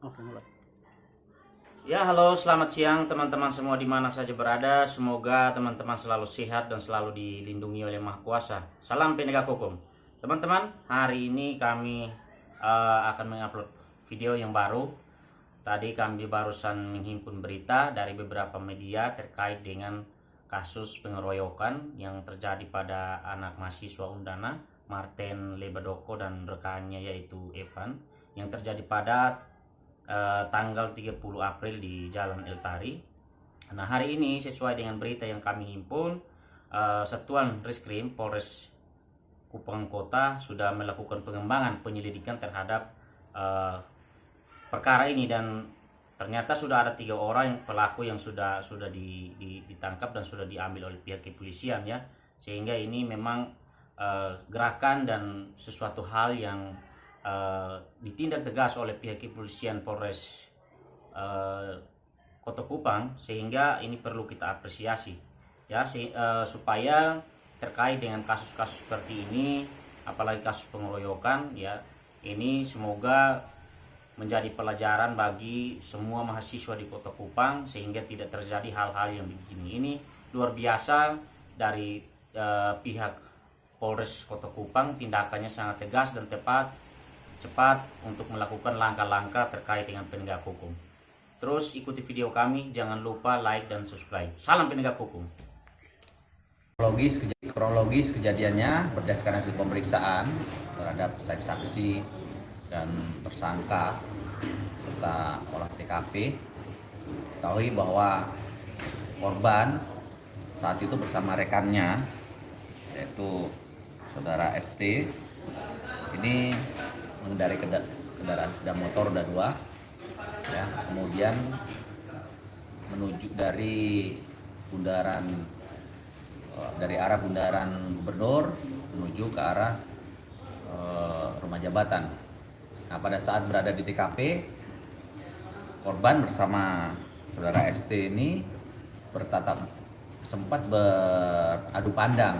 Oke, mulai. Ya, halo, selamat siang teman-teman semua di mana saja berada. Semoga teman-teman selalu sehat dan selalu dilindungi oleh Maha Kuasa. Salam penegak hukum. Teman-teman, hari ini kami akan mengupload video yang baru. Tadi kami barusan menghimpun berita dari beberapa media terkait dengan kasus pengeroyokan yang terjadi pada anak mahasiswa Undana, Martin Lebedoko dan rekannya yaitu Evan, yang terjadi pada tanggal 30 April di Jalan Eltari. Nah, hari ini sesuai dengan berita yang kami himpun, Satuan Reskrim Polres Kupang Kota sudah melakukan pengembangan penyelidikan terhadap perkara ini, dan ternyata sudah ada 3 orang pelaku yang sudah ditangkap dan sudah diambil oleh pihak kepolisian ya. Sehingga ini memang gerakan dan sesuatu hal yang ditindak tegas oleh pihak kepolisian Polres Kota Kupang, sehingga ini perlu kita apresiasi ya, supaya terkait dengan kasus-kasus seperti ini, apalagi kasus pengeroyokan ya, ini semoga menjadi pelajaran bagi semua mahasiswa di Kota Kupang sehingga tidak terjadi hal-hal yang begini. Ini luar biasa dari pihak Polres Kota Kupang, tindakannya sangat tegas dan cepat untuk melakukan langkah-langkah terkait dengan penegak hukum. Terus ikuti video kami, jangan lupa like dan subscribe. Salam penegak hukum. Kronologis kejadiannya berdasarkan hasil pemeriksaan terhadap saksi dan tersangka serta olah TKP, ketahui bahwa korban saat itu bersama rekannya yaitu saudara ST ini mengendarai kendaraan sepeda motor roda 2 ya, kemudian menuju dari arah bundaran Gubernur menuju ke arah rumah jabatan. Nah, pada saat berada di TKP, korban bersama saudara ST ini sempat beradu pandang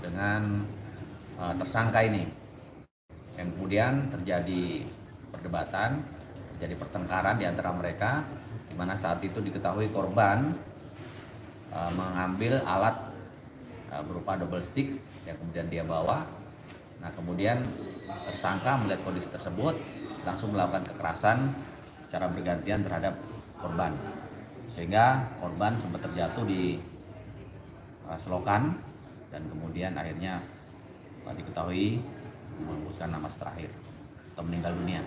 dengan tersangka ini. Yang kemudian terjadi perdebatan, terjadi pertengkaran di antara mereka, di mana saat itu diketahui korban mengambil alat berupa double stick yang kemudian dia bawa. Nah, kemudian tersangka melihat kondisi tersebut langsung melakukan kekerasan secara bergantian terhadap korban, sehingga korban sempat terjatuh di selokan dan kemudian akhirnya diketahui menghembuskan napas terakhir atau meninggal dunia.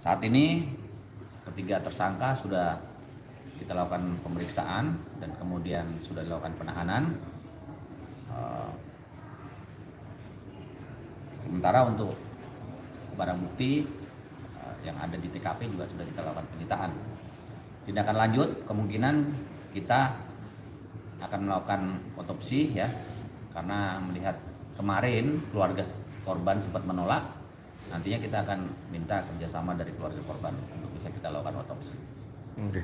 Saat ini ketiga tersangka sudah kita lakukan pemeriksaan dan kemudian sudah dilakukan penahanan. Sementara untuk barang bukti yang ada di TKP juga sudah kita lakukan penyitaan. Tindakan lanjut kemungkinan kita akan melakukan otopsi ya, karena melihat kemarin keluarga korban sempat menolak. Nantinya kita akan minta kerjasama dari keluarga korban untuk bisa kita lakukan otopsi. Oke.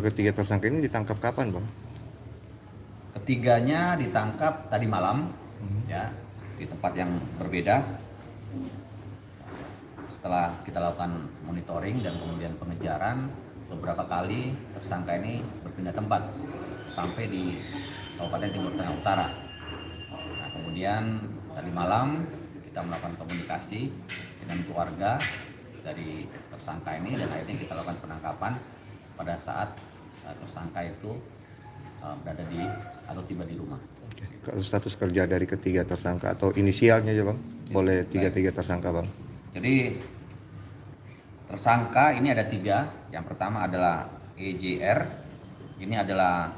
Ketiga tersangka ini ditangkap kapan, Bang? Ketiganya ditangkap tadi malam ya, di tempat yang berbeda. Setelah kita lakukan monitoring dan kemudian pengejaran, beberapa kali tersangka ini berpindah tempat sampai di Kabupaten Timur Tengah Utara. Nah, kemudian tadi malam kita melakukan komunikasi dengan keluarga dari tersangka ini dan akhirnya kita lakukan penangkapan pada saat tersangka itu berada di atau tiba di rumah. Kalau status kerja dari ketiga tersangka atau inisialnya ya, Bang? Boleh tiga tersangka, Bang? Jadi tersangka ini ada 3. Yang pertama adalah EJR. Ini adalah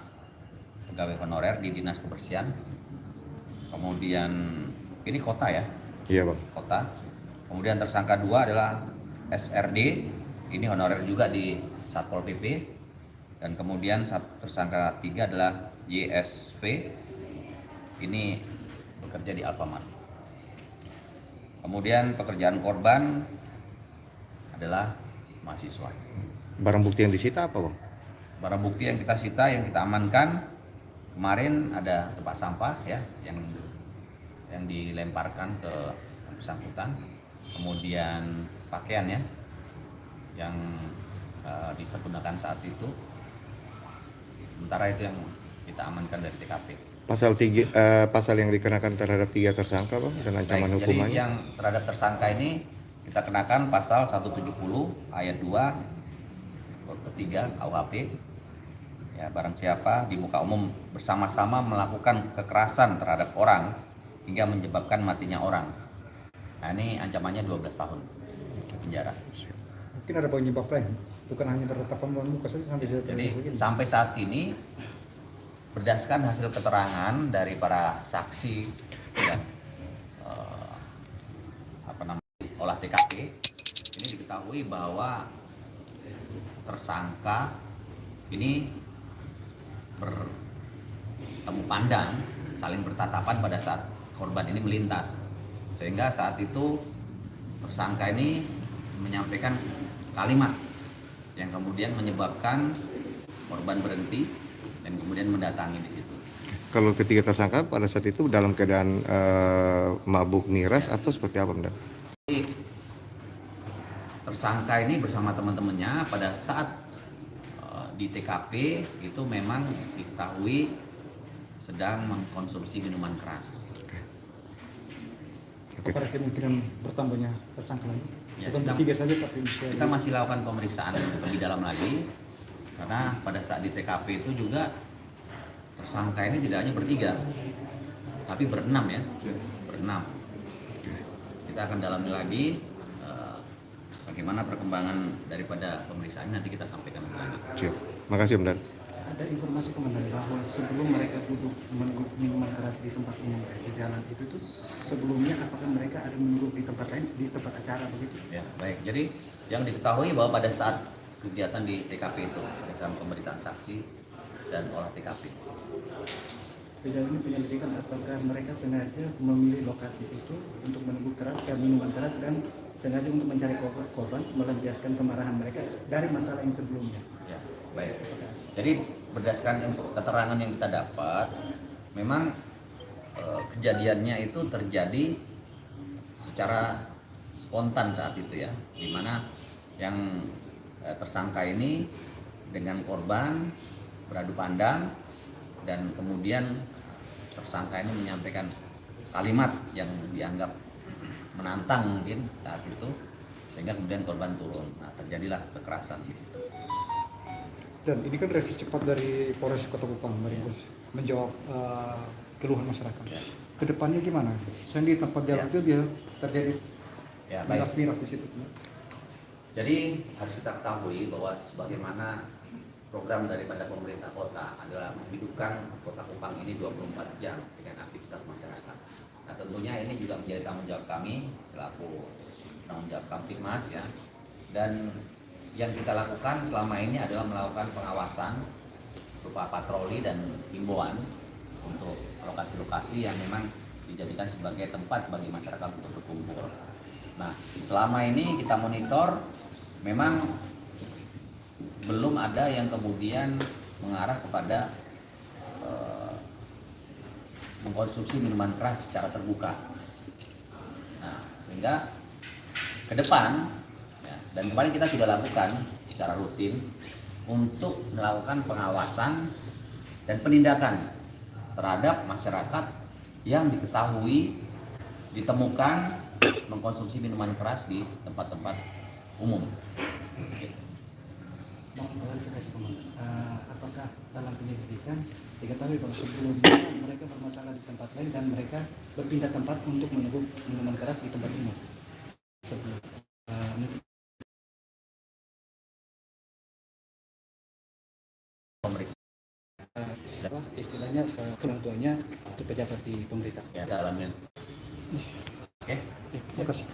pegawai honorer di Dinas Kebersihan. Kemudian ini kota ya? Iya, Bang. Kota. Kemudian tersangka 2 adalah SRD. Ini honorer juga di Satpol PP. Dan kemudian tersangka 3 adalah YSV. Ini bekerja di Alfamart. Kemudian pekerjaan korban adalah mahasiswa. Barang bukti yang disita apa, Bang? Barang bukti yang kita sita, yang kita amankan kemarin ada tempat sampah ya yang dilemparkan ke bersangkutan. Kemudian pakaian ya yang disegunakan saat itu. Sementara itu yang kita amankan dari TKP. Pasal yang dikenakan terhadap 3 tersangka, Bang, dan ancaman Baik, hukumannya? jadi yang terhadap tersangka ini kita kenakan pasal 170 ayat 2 huruf ketiga KUHP. Ya, barang siapa di muka umum bersama-sama melakukan kekerasan terhadap orang hingga menyebabkan matinya orang. Nah, ini ancamannya 12 tahun penjara. Mungkin ada penyebab lain, bukan hanya penetapan muka saja sampai Jadi sampai saat ini berdasarkan hasil keterangan dari para saksi dan olah TKP, ini diketahui bahwa tersangka ini bertemu pandang, saling bertatapan pada saat korban ini melintas, sehingga saat itu tersangka ini menyampaikan kalimat yang kemudian menyebabkan korban berhenti dan kemudian mendatangi di situ. Kalau ketiga tersangka pada saat itu dalam keadaan mabuk miras atau seperti apa, Bang? Jadi, tersangka ini bersama teman-temannya pada saat di TKP itu memang diketahui sedang mengkonsumsi minuman keras. apakah kemungkinan bertambahnya tersangka lain? Ya, Bukan bertiga saja tapi kita masih lakukan pemeriksaan lebih dalam lagi, karena pada saat di TKP itu juga tersangka ini tidak hanya bertiga, tapi berenam ya, berenam. Kita akan dalami lagi bagaimana perkembangan daripada pemeriksaan, nanti kita sampaikan lagi. Siap. Makasih, Bang. Ada informasi komandan bahwa sebelum mereka duduk menunggu minuman keras di tempat umum di jalan itu tuh sebelumnya apakah mereka ada menunggu di tempat lain, di tempat acara begitu? Ya, baik. Jadi yang diketahui bahwa pada saat kegiatan di TKP itu, berdasarkan pemeriksaan saksi dan olah TKP. Sejauh ini penyelidikan apakah mereka sengaja memilih lokasi itu untuk menunggu minuman keras dan sengaja untuk mencari korban, melampiaskan kemarahan mereka dari masalah yang sebelumnya. Ya, baik. Jadi berdasarkan keterangan yang kita dapat, memang kejadiannya itu terjadi secara spontan saat itu ya, di mana yang tersangka ini dengan korban beradu pandang dan kemudian tersangka ini menyampaikan kalimat yang dianggap menantang mungkin saat itu, sehingga kemudian korban turun. Nah, terjadilah kekerasan di situ. Dan ini kan reaksi cepat dari Polres Kota Kupang menjawab keluhan masyarakat. Ya. Kedepannya gimana? Saya di tempat jalan itu biar terjadi Ya, baik. miras di situ. Jadi harus kita ketahui bahwa sebagaimana program daripada pemerintah kota adalah menghidupkan Kota Kupang ini 24 jam dengan aktivitas masyarakat. Nah, tentunya ini juga menjadi tanggung jawab kami selaku tanggung jawab Kamtibmas ya. Dan yang kita lakukan selama ini adalah melakukan pengawasan berupa patroli dan himbauan untuk lokasi-lokasi yang memang dijadikan sebagai tempat bagi masyarakat untuk berkumpul. Nah, selama ini kita monitor, memang belum ada yang kemudian mengarah kepada mengkonsumsi minuman keras secara terbuka. Nah, sehingga ke depan ya, dan kemarin kita sudah lakukan secara rutin untuk melakukan pengawasan dan penindakan terhadap masyarakat yang diketahui ditemukan mengkonsumsi minuman keras di tempat-tempat umum. Mohon klarifikasi komandan. Apakah dalam penyelidikan diketahui bahwa sebelumnya mereka bermasalah di tempat lain dan mereka berpindah tempat untuk menunggu minuman keras di tempat umum? Sebelum mungkin Pemeriksaan istilahnya orang tuanya itu pejabat di pemerintah. ya dalamnya. Oke. Terima kasih.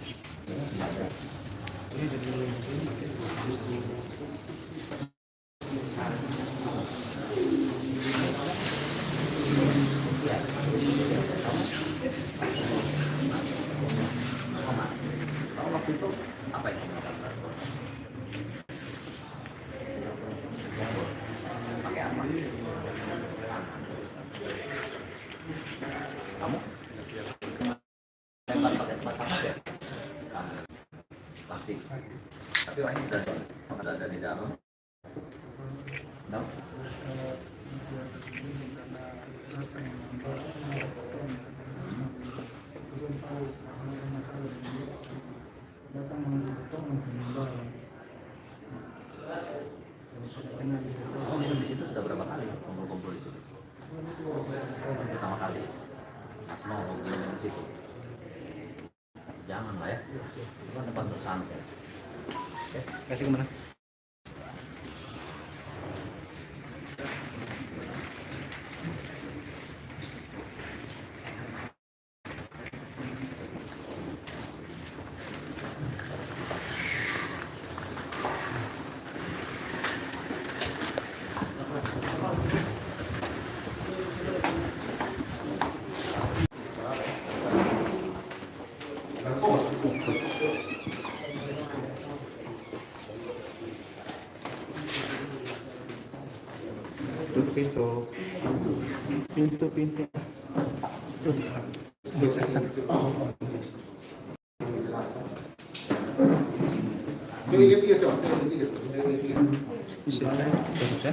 Kalau waktu itu apa yang kamu lakukan? Pakai apa? Kamu? Lempar pakai tempat panas ya? Plastik. Tapi orangnya berani. Ada di dalam. No? Oh, di situ sudah berapa kali kumpul-kumpul di situ? Pertama kali. Mas mau gini di situ. Jangan lah ya. Itu kan tempat bersantai. Kasih kemana? Tutup pintu. Pintu. Tiga coba. Tiga. Bisa. Terus ya?